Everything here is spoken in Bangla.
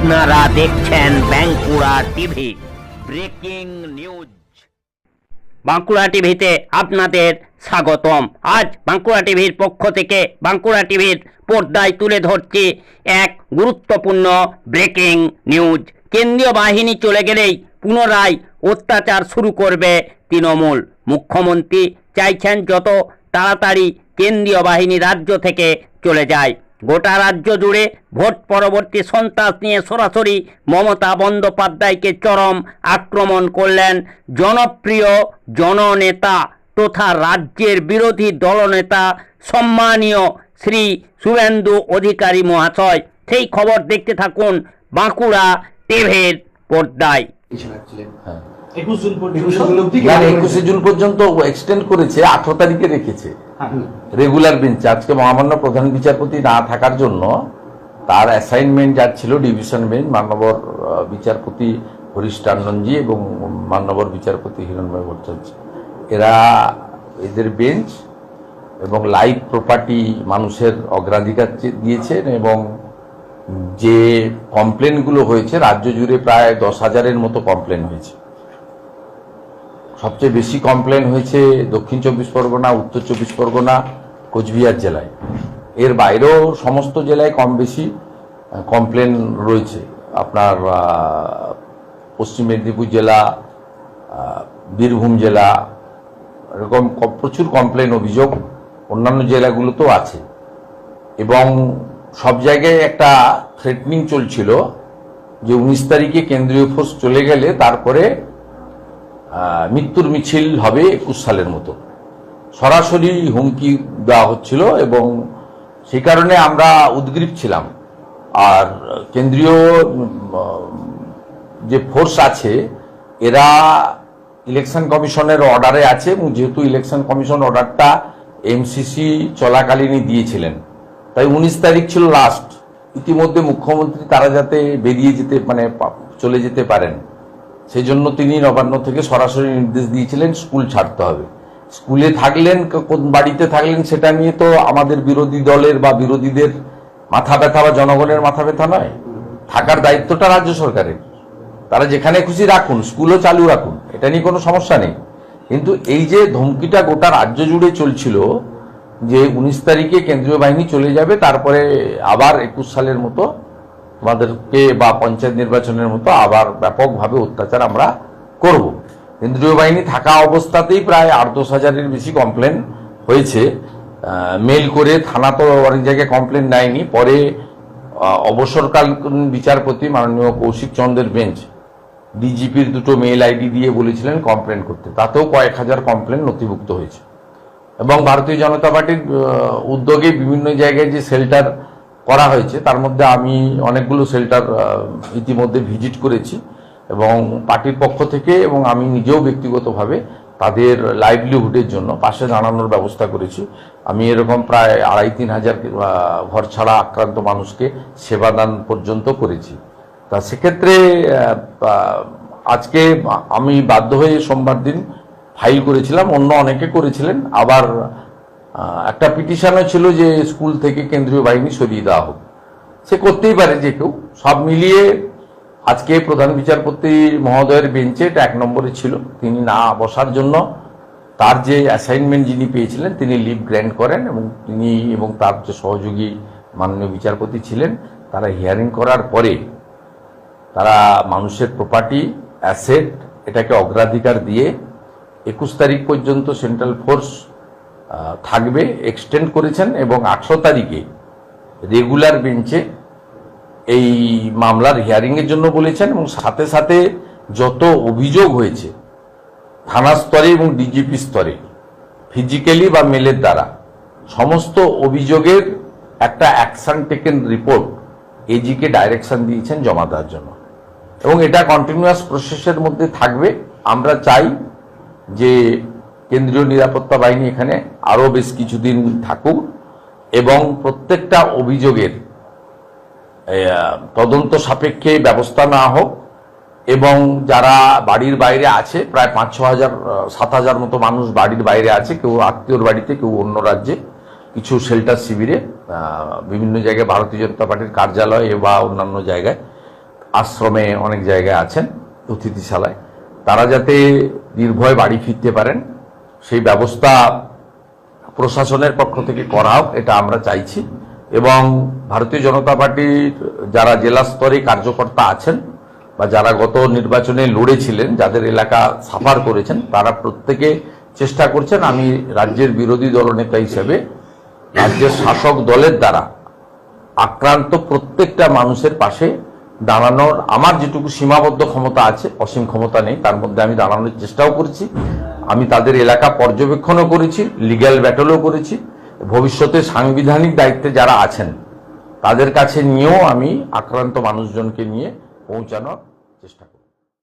আপনারা দেখছেন Bankura TV breaking news. Bankura টিভিতে আপনাদের স্বাগতম। আজ বাঁকুড়া টিভির পক্ষ থেকে বাঁকুড়া টিভির পর্দায় তুলে ধরছি এক গুরুত্বপূর্ণ ব্রেকিং নিউজ। কেন্দ্রীয় বাহিনী চলে গেলেই পুনরায় অত্যাচার শুরু করবে তৃণমূল। মুখ্যমন্ত্রী চাইছেন যত তাড়াতাড়ি কেন্দ্রীয় বাহিনী রাজ্য থেকে চলে যায়। গোটা রাজ্য জুড়ে ভোট পরবর্তী সন্ত্রাস নিয়ে সরাসরি মমতা বন্দ্যোপাধ্যায়কে চরম আক্রমণ করলেন জনপ্রিয় জননেতা তথা রাজ্যের বিরোধী দলনেতা সম্মানীয় শ্রী শুভেন্দু অধিকারী মহাশয়। সেই খবর দেখতে থাকুন বাঁকুড়া টিভির পর্দায়। 21 জুন পর্যন্ত এক্সটেন্ড করেছে, 18 তারিখে রেখেছে রেগুলার বেঞ্চে। আজকে মহামান্য প্রধান বিচারপতি না থাকার জন্য তার অ্যাসাইনমেন্ট যার ছিল ডিভিশন বেঞ্চ, মাননীয় বিচারপতি হরিশ টান্ডনজি এবং মাননীয় বিচারপতি হিরণময় ভট্টাচার্য, এদের বেঞ্চ এবং লাইভ প্রপার্টি মানুষের অগ্রাধিকার দিয়েছেন। এবং যে কমপ্লেনগুলো হয়েছে রাজ্য জুড়ে প্রায় 10,000-এর মতো কমপ্লেন হয়েছে। সবচেয়ে বেশি কমপ্লেন হয়েছে দক্ষিণ 24 পরগনা, উত্তর 24 পরগনা, কোচবিহার জেলায়। এর বাইরেও সমস্ত জেলায় কম বেশি কমপ্লেন রয়েছে। আপনার পশ্চিম মেদিনীপুর জেলা, বীরভূম জেলা, এরকম প্রচুর কমপ্লেন অভিযোগ অন্যান্য জেলাগুলোতেও আছে। এবং সব জায়গায় একটা থ্রেটনিং চলছিল যে 19 তারিখে কেন্দ্রীয় ফোর্স চলে গেলে তারপরে মৃত্যুর মিছিল হবে 21 সালের মতো, সরাসরি হুমকি দেওয়া হচ্ছিল। এবং সেই কারণে আমরা উদ্গ্রীব ছিলাম। আর কেন্দ্রীয় যে ফোর্স আছে এরা ইলেকশন কমিশনের অর্ডারে আছে, এবং যেহেতু ইলেকশন কমিশন অর্ডারটা এমসিসি চলাকালীনই দিয়েছিলেন, তাই 19 তারিখ ছিল লাস্ট। ইতিমধ্যে মুখ্যমন্ত্রী তারা যাতে বেরিয়ে যেতে চলে যেতে পারেন সেই জন্য তিনি নবান্ন থেকে সরাসরি নির্দেশ দিয়েছিলেন স্কুল ছাড়তে হবে। স্কুলে থাকলেন কোন বাড়িতে থাকলেন সেটা নিয়ে তো আমাদের বিরোধী দলের বা বিরোধীদের মাথা ব্যথা বা জনগণের মাথা ব্যথা নয়। থাকার দায়িত্বটা রাজ্য সরকারের। তারা যেখানে খুশি রাখুন, স্কুলও চালু রাখুন, এটা নিয়ে কোনো সমস্যা নেই। কিন্তু এই যে ধমকিটা গোটা রাজ্য জুড়ে চলছিল যে 19 তারিখে কেন্দ্রীয় বাহিনী চলে যাবে, তারপরে আবার 21 সালের মতো আমাদেরকে বা পঞ্চায়েত নির্বাচনের মতো আবার ব্যাপকভাবে অত্যাচার আমরা করব। কেন্দ্রীয় বাহিনী থাকা অবস্থাতেই প্রায় 8-10 হাজারের বেশি কমপ্লেন হয়েছে। মেল করে থানা তো অনেক জায়গায় কমপ্লেন নেয়নি, পরে অবসরকালীন বিচারপতি মাননীয় কৌশিক চন্দ্রের বেঞ্চ ডিজিপির 2টো মেল আইডি দিয়ে বলেছিলেন কমপ্লেন করতে, তাতেও কয়েক হাজার কমপ্লেন নথিভুক্ত হয়েছে। এবং ভারতীয় জনতা পার্টির উদ্যোগে বিভিন্ন জায়গায় যে শেল্টার করা হয়েছে তার মধ্যে আমি অনেকগুলো শেল্টার ইতিমধ্যে ভিজিট করেছি এবং পার্টির পক্ষ থেকে এবং আমি নিজেও ব্যক্তিগতভাবে তাদের লাইভলিহুডের জন্য পাশে দাঁড়ানোর ব্যবস্থা করেছি। আমি এরকম প্রায় 2,5-3 হাজার ঘর ছাড়া আক্রান্ত মানুষকে সেবাদান পর্যন্ত করেছি। তা সেক্ষেত্রে আজকে আমি বাধ্য হয়ে সোমবার দিন ফাইল করেছিলাম, অন্য অনেকে করেছিলেন। আবার একটা পিটিশনও ছিল যে স্কুল থেকে কেন্দ্রীয় বাহিনী সরিয়ে দেওয়া হোক। সে করতেই পারে যে কেউ। সব মিলিয়ে আজকে প্রধান বিচারপতি মহোদয়ের বেঞ্চে এটা 1 নম্বরে ছিল। তিনি না বসার জন্য তার যে অ্যাসাইনমেন্ট যিনি পেয়েছিলেন তিনি লিভ গ্র্যান্ট করেন, এবং তিনি এবং তার যে সহযোগী মাননীয় বিচারপতি ছিলেন তারা হিয়ারিং করার পরে তারা মানুষের প্রপার্টি অ্যাসেট এটাকে অগ্রাধিকার দিয়ে 21 তারিখ পর্যন্ত সেন্ট্রাল ফোর্স থাকবে এক্সটেন্ড করেছেন। এবং 18 তারিখে রেগুলার বেঞ্চে এই মামলার হিয়ারিংয়ের জন্য বলেছেন। এবং সাথে সাথে যত অভিযোগ হয়েছে থানা স্তরে এবং ডিজিপি স্তরে ফিজিক্যালি বা মেলের দ্বারা সমস্ত অভিযোগের একটা অ্যাকশন টেকেন রিপোর্ট এজিকে ডাইরেকশন দিয়েছেন জমা দেওয়ার জন্য, এবং এটা কন্টিনিউয়াস প্রসেসের মধ্যে থাকবে। আমরা চাই যে কেন্দ্রীয় নিরাপত্তা বাহিনী এখানে আরও বেশ কিছুদিন থাকুক এবং প্রত্যেকটা অভিযোগের তদন্ত সাপেক্ষে ব্যবস্থা নেওয়া হোক। এবং যারা বাড়ির বাইরে আছে প্রায় 5-6 হাজার 7 হাজার মতো মানুষ বাড়ির বাইরে আছে, কেউ আত্মীয়র বাড়িতে, কেউ অন্য রাজ্যে, কিছু শেল্টার শিবিরে, বিভিন্ন জায়গায় ভারতীয় জনতা পার্টির কার্যালয় বা অন্যান্য জায়গায়। আশ্রমে অনেক জায়গায় আছেন, অতিথিশালায়, তারা যাতে নির্ভয়ে বাড়ি ফিরতে পারেন সেই ব্যবস্থা প্রশাসনের পক্ষ থেকে করা হোক, এটা আমরা চাইছি। এবং ভারতীয় জনতা পার্টির যারা জেলা স্তরে কার্যকর্তা আছেন বা যারা গত নির্বাচনে লড়েছিলেন, যাদের এলাকা সাফার করেছেন, তারা প্রত্যেকে চেষ্টা করছেন আমি রাজ্যের বিরোধী দলনেতা হিসেবে রাজ্যের শাসক দলের দ্বারা আক্রান্ত প্রত্যেকটা মানুষের পাশে দাঁড়ানোর আমার যেটুকু সীমাবদ্ধ ক্ষমতা আছে, অসীম ক্ষমতা নেই, তার মধ্যে আমি দাঁড়ানোর চেষ্টাও করেছি। আমি তাদের এলাকা পর্যবেক্ষণও করেছি, লিগ্যাল ব্যাটলও করেছি। ভবিষ্যতে সাংবিধানিক দায়িত্বে যারা আছেন তাদের কাছে নিয়েও আমি আক্রান্ত মানুষজনকে নিয়ে পৌঁছানোর চেষ্টা করব।